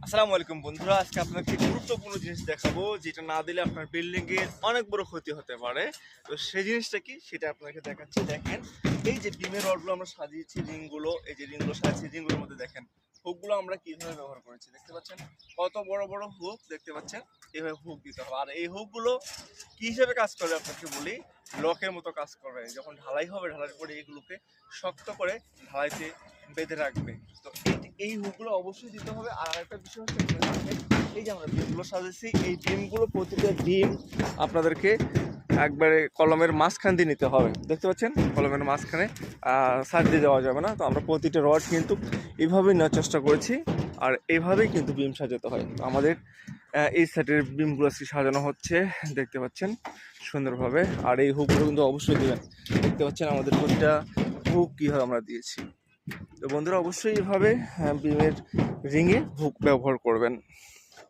আসসালামু আলাইকুম বন্ধুরা, আজকে আপনাকে গুরুত্বপূর্ণ জিনিস দেখাবো যেটা না দিলে আপনার বিল্ডিং এর অনেক বড় ক্ষতি হতে পারে। তো সেই জিনিসটা কি সেটা আপনাকে দেখাচ্ছি। দেখেন, এই যে বিমের রডগুলো আমরা সাজিয়েছি, রিংগুলো, এই যে রিংগুলো সাজিয়েছি, রিংগুলোর মধ্যে দেখেন হুকগুলো আমরা কিভাবে ব্যবহার করেছি দেখতে পাচ্ছেন। কত বড় বড় হুক দেখতে পাচ্ছেন। এইভাবে হুক দিতে হবে। আর এই হুকগুলো কি হিসেবে কাজ করবে আপনাকে বলি, লকের মতো কাজ করবে। যখন ঢালাই হবে, ঢালাইয়ের পরে এইগুলোকে শক্ত করে ঢালাইতে বেঁধে রাখবে। তো এই হুকগুলো অবশ্যই দিতে হবে। আর আরেকটা বিষয় হচ্ছে, এই যে আমরা বিমগুলো সাজিয়েছি, এই বিমগুলো প্রতিটা বিম আপনাদেরকে একবারে কলমের মাঝখান দিয়ে নিতে হবে। দেখতে পাচ্ছেন কলমের মাঝখানে সাইড দিয়ে যাওয়া যাবে না। তো আমরা প্রতিটা রড কিন্তু এইভাবেই নেওয়ার চেষ্টা করেছি। আর এইভাবেই কিন্তু বিম সাজাতে হয়। তো আমাদের এই সাইডের বিমগুলো সাজানো হচ্ছে, দেখতে পাচ্ছেন সুন্দরভাবে। আর এই হুকগুলো কিন্তু অবশ্যই দেবেন। দেখতে পাচ্ছেন আমাদের প্রতিটা হুক কীভাবে আমরা দিয়েছি। তো বন্ধুরা অবশ্যই এভাবে বিমের রিংয়ে হুক ব্যবহার করবেন।